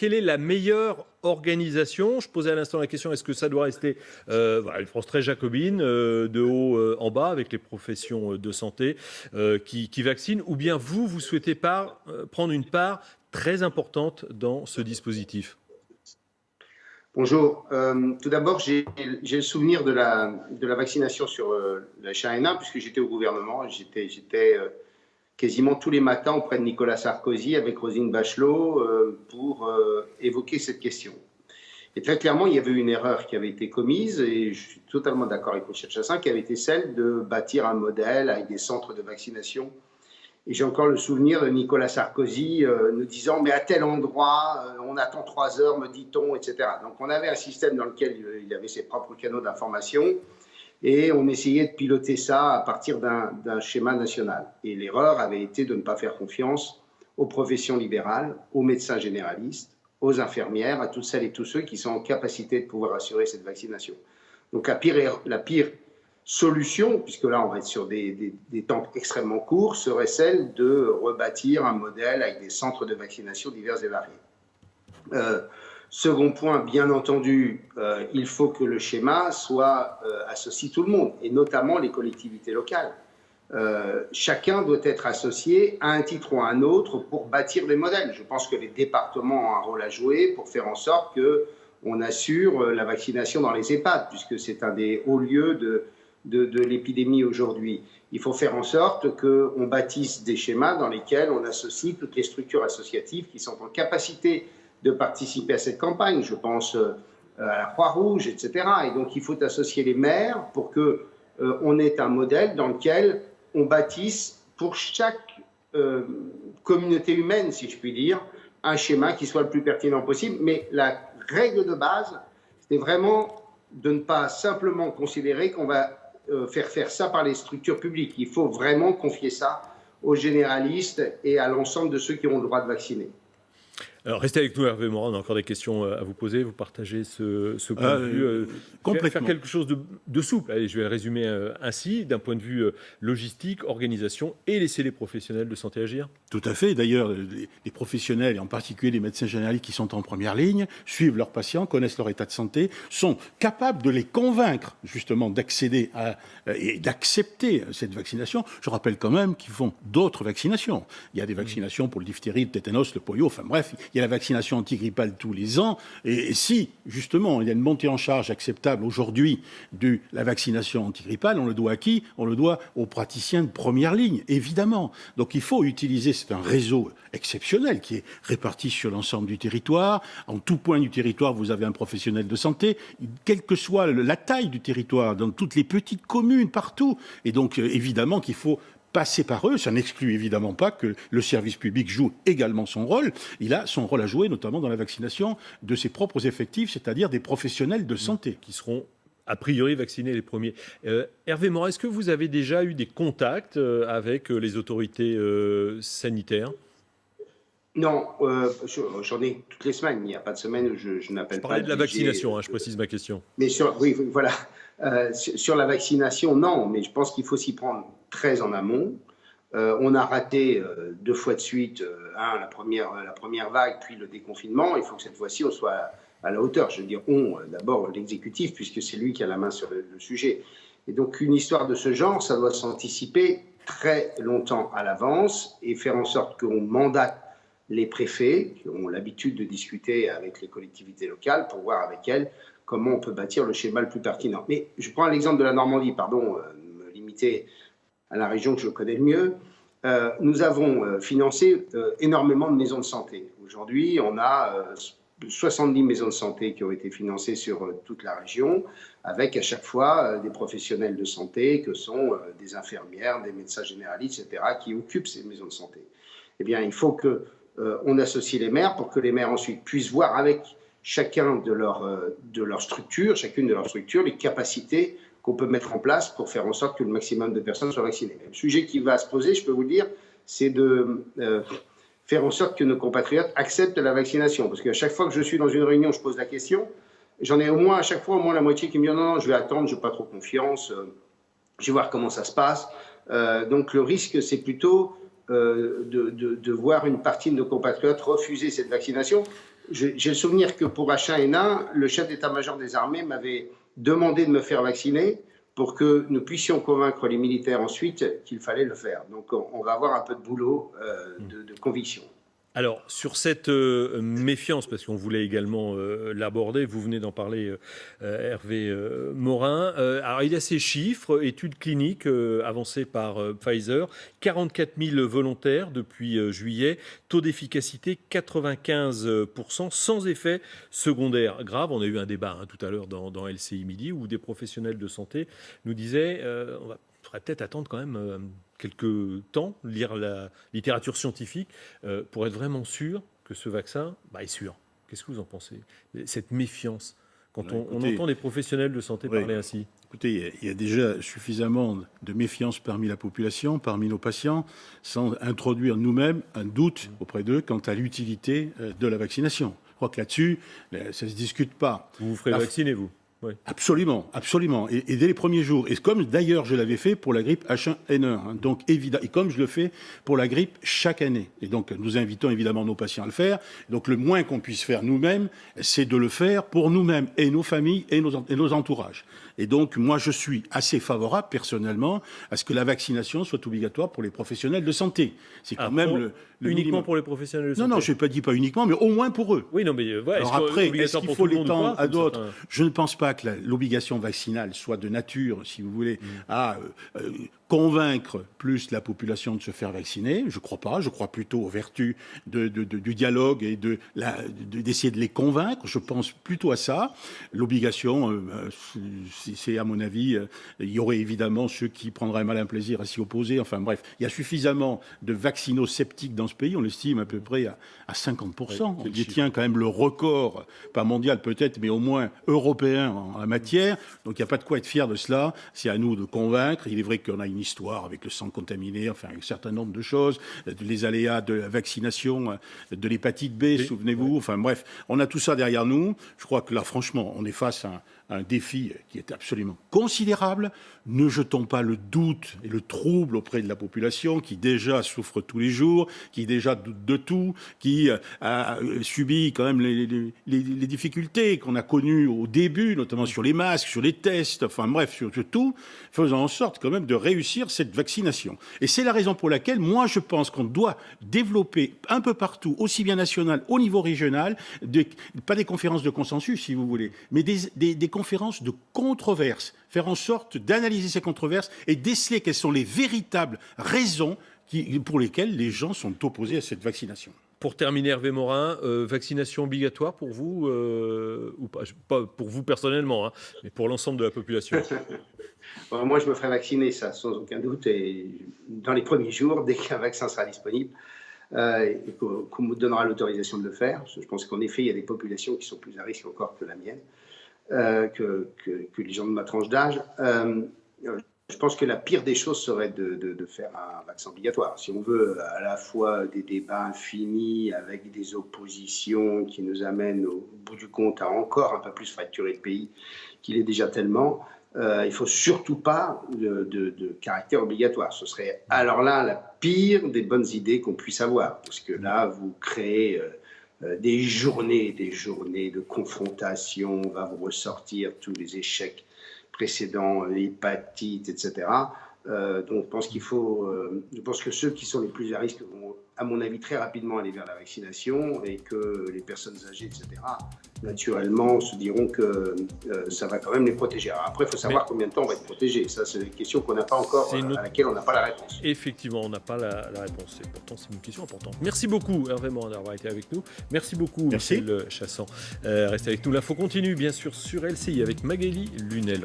quelle est la meilleure organisation? Je posais à l'instant la question, est-ce que ça doit rester une France très jacobine, de haut en bas, avec les professions de santé qui vaccinent, ou bien vous souhaitez prendre une part très importante dans ce dispositif? Bonjour. Tout d'abord, j'ai le souvenir de la vaccination sur la H1N1, puisque j'étais au gouvernement. J'étais quasiment tous les matins auprès de Nicolas Sarkozy avec Roselyne Bachelot pour évoquer cette question. Et très clairement, il y avait une erreur qui avait été commise, et je suis totalement d'accord avec Michel Chassaing, qui avait été celle de bâtir un modèle avec des centres de vaccination. Et j'ai encore le souvenir de Nicolas Sarkozy nous disant « mais à tel endroit, on attend 3 heures, me dit-on, etc. » Donc on avait un système dans lequel il avait ses propres canaux d'information, et on essayait de piloter ça à partir d'un schéma national. Et l'erreur avait été de ne pas faire confiance aux professions libérales, aux médecins généralistes, aux infirmières, à toutes celles et tous ceux qui sont en capacité de pouvoir assurer cette vaccination. Donc la pire solution, puisque là on va être sur des temps extrêmement courts, serait celle de rebâtir un modèle avec des centres de vaccination divers et variés. Second point, bien entendu, il faut que le schéma associe tout le monde, et notamment les collectivités locales. Chacun doit être associé à un titre ou à un autre pour bâtir des modèles. Je pense que les départements ont un rôle à jouer pour faire en sorte qu'on assure la vaccination dans les EHPAD, puisque c'est un des hauts lieux de l'épidémie aujourd'hui. Il faut faire en sorte qu'on bâtisse des schémas dans lesquels on associe toutes les structures associatives qui sont en capacité de participer à cette campagne. Je pense à la Croix-Rouge, etc. Et donc, il faut associer les maires pour qu'on ait un modèle dans lequel on bâtisse pour chaque communauté humaine, si je puis dire, un schéma qui soit le plus pertinent possible. Mais la règle de base, c'est vraiment de ne pas simplement considérer qu'on va faire ça par les structures publiques. Il faut vraiment confier ça aux généralistes et à l'ensemble de ceux qui ont le droit de vacciner. Alors, restez avec nous, Hervé Morin, on a encore des questions à vous poser. Vous partagez ce point de vue. Complètement. Faire quelque chose de souple. Allez, je vais le résumer ainsi, d'un point de vue logistique, organisation, et laisser les professionnels de santé agir. Tout à fait. D'ailleurs, les professionnels, et en particulier les médecins généralistes qui sont en première ligne, suivent leurs patients, connaissent leur état de santé, sont capables de les convaincre, justement, d'accéder et d'accepter cette vaccination. Je rappelle quand même qu'ils font d'autres vaccinations. Il y a des vaccinations pour le diphtérie, le tétanos, le polio, enfin bref, il y a la vaccination antigrippale tous les ans. Et si, justement, il y a une montée en charge acceptable aujourd'hui de la vaccination antigrippale, on le doit à qui? On le doit aux praticiens de première ligne, évidemment. Donc il faut utiliser, c'est un réseau exceptionnel qui est réparti sur l'ensemble du territoire. En tout point du territoire, vous avez un professionnel de santé, quelle que soit la taille du territoire, dans toutes les petites communes, partout. Et donc, évidemment qu'il faut passer par eux. Ça n'exclut évidemment pas que le service public joue également son rôle. Il a son rôle à jouer, notamment dans la vaccination de ses propres effectifs, c'est-à-dire des professionnels de santé. Qui seront a priori vaccinés les premiers. Hervé Morin, est-ce que vous avez déjà eu des contacts avec les autorités sanitaires? Non, j'en ai toutes les semaines. Il n'y a pas de semaine où je n'appelle pas. Je parlais de la vaccination, je précise ma question. Mais oui, voilà. Sur la vaccination, non, mais je pense qu'il faut s'y prendre très en amont. On a raté 2 fois de suite la première vague, puis le déconfinement. Il faut que cette fois-ci, on soit à la hauteur. Je veux dire, d'abord l'exécutif, puisque c'est lui qui a la main sur le sujet. Et donc, une histoire de ce genre, ça doit s'anticiper très longtemps à l'avance et faire en sorte qu'on mandate les préfets, qui ont l'habitude de discuter avec les collectivités locales, pour voir avec elles comment on peut bâtir le schéma le plus pertinent. Mais je prends l'exemple de la Normandie, pardon, me limiter à la région que je connais le mieux. Nous avons financé énormément de maisons de santé. Aujourd'hui, on a 70 maisons de santé qui ont été financées sur toute la région, avec à chaque fois des professionnels de santé, que sont des infirmières, des médecins généralistes, etc., qui occupent ces maisons de santé. Eh bien, il faut qu'on associe les maires pour que les maires ensuite puissent voir avec chacune de leurs structures, les capacités qu'on peut mettre en place pour faire en sorte que le maximum de personnes soient vaccinées. Le sujet qui va se poser, je peux vous le dire, c'est de faire en sorte que nos compatriotes acceptent la vaccination. Parce qu'à chaque fois que je suis dans une réunion, je pose la question, j'en ai à chaque fois au moins la moitié qui me dit non, je vais attendre, je n'ai pas trop confiance, je vais voir comment ça se passe. Donc le risque, c'est plutôt de voir une partie de nos compatriotes refuser cette vaccination. J'ai le souvenir que pour H1N1, le chef d'état-major des armées m'avait demandé de me faire vacciner pour que nous puissions convaincre les militaires ensuite qu'il fallait le faire. Donc on va avoir un peu de boulot de conviction. Alors, sur cette méfiance, parce qu'on voulait également l'aborder, vous venez d'en parler, Hervé Morin. Alors, il y a ces chiffres, études cliniques avancées par Pfizer, 44 000 volontaires depuis juillet, taux d'efficacité 95%, sans effet secondaire grave. On a eu un débat tout à l'heure dans LCI Midi, où des professionnels de santé nous disaient on faudrait peut-être attendre quand même quelques temps, lire la littérature scientifique, pour être vraiment sûr que ce vaccin est sûr. Qu'est-ce que vous en pensez? Cette méfiance, quand on entend des professionnels de santé parler ainsi. Écoutez, il y a déjà suffisamment de méfiance parmi la population, parmi nos patients, sans introduire nous-mêmes un doute auprès d'eux quant à l'utilité de la vaccination. Je crois que là-dessus, ça ne se discute pas. Vous vous ferez vacciner, vous? Oui. Absolument, absolument. Et dès les premiers jours. Et comme d'ailleurs je l'avais fait pour la grippe H1N1. Donc évidemment, et comme je le fais pour la grippe chaque année. Et donc nous invitons évidemment nos patients à le faire. Donc le moins qu'on puisse faire nous-mêmes, c'est de le faire pour nous-mêmes et nos familles et nos entourages. Et donc moi je suis assez favorable personnellement à ce que la vaccination soit obligatoire pour les professionnels de santé. C'est quand même le uniquement minimum. pour les professionnels de santé. Non, je n'ai pas dit pas uniquement, mais au moins pour eux. Oui, non, mais Alors après, est-ce qu'il faut l'étendre à d'autres? certains... Je ne pense pas que l'obligation vaccinale soit de nature, si vous voulez, à convaincre plus la population de se faire vacciner. Je ne crois pas. Je crois plutôt aux vertus du dialogue et d'essayer de les convaincre. Je pense plutôt à ça. L'obligation, c'est à mon avis, il y aurait évidemment ceux qui prendraient un malin plaisir à s'y opposer. Enfin bref, il y a suffisamment de vaccinos-sceptiques dans ce pays. On l'estime à peu près à 50%. On détient quand même le record, pas mondial peut-être, mais au moins européen en la matière. Donc il n'y a pas de quoi être fier de cela. C'est à nous de convaincre. Il est vrai qu'on a une histoire avec le sang contaminé, enfin un certain nombre de choses, les aléas de la vaccination, de l'hépatite B, souvenez-vous. Enfin bref, on a tout ça derrière nous. Je crois que là, franchement, on est face à un défi qui est absolument considérable. Ne jetons pas le doute et le trouble auprès de la population qui déjà souffre tous les jours, qui déjà doute de tout, qui a subi quand même les difficultés qu'on a connues au début, notamment sur les masques, sur les tests, enfin bref, sur tout, faisant en sorte quand même de réussir cette vaccination. Et c'est la raison pour laquelle moi je pense qu'on doit développer un peu partout, aussi bien national, au niveau régional, pas des conférences de consensus si vous voulez, mais des conférences de controverses, faire en sorte d'analyser ces controverses et déceler quelles sont les véritables raisons pour lesquelles les gens sont opposés à cette vaccination. Pour terminer, Hervé Morin, vaccination obligatoire pour vous, ou pas pour vous personnellement, mais pour l'ensemble de la population? Moi, je me ferai vacciner, ça, sans aucun doute, et dans les premiers jours, dès qu'un vaccin sera disponible, et qu'on me donnera l'autorisation de le faire. Je pense qu'en effet, il y a des populations qui sont plus à risque encore que la mienne. Que les gens de ma tranche d'âge. Je pense que la pire des choses serait de faire un vaccin obligatoire. Si on veut à la fois des débats infinis avec des oppositions qui nous amènent au bout du compte à encore un peu plus fracturer le pays qu'il est déjà tellement, il ne faut surtout pas de caractère obligatoire. Ce serait alors là la pire des bonnes idées qu'on puisse avoir. Parce que là, vous créez... des journées de confrontation, on va vous ressortir tous les échecs précédents, hépatite, etc. Donc je pense que ceux qui sont les plus à risque vont, à mon avis, très rapidement aller vers la vaccination et que les personnes âgées, etc., naturellement, se diront que ça va quand même les protéger. Alors après, il faut savoir combien de temps on va être protégé. Ça, c'est une question qu'on n'a pas encore, à laquelle on n'a pas la réponse. Effectivement, on n'a pas la réponse. Et pourtant, c'est une question importante. Merci beaucoup, Hervé Morin, d'avoir été avec nous. Merci beaucoup, Michel Chassant. Restez avec nous. L'info continue, bien sûr, sur LCI avec Magali Lunel.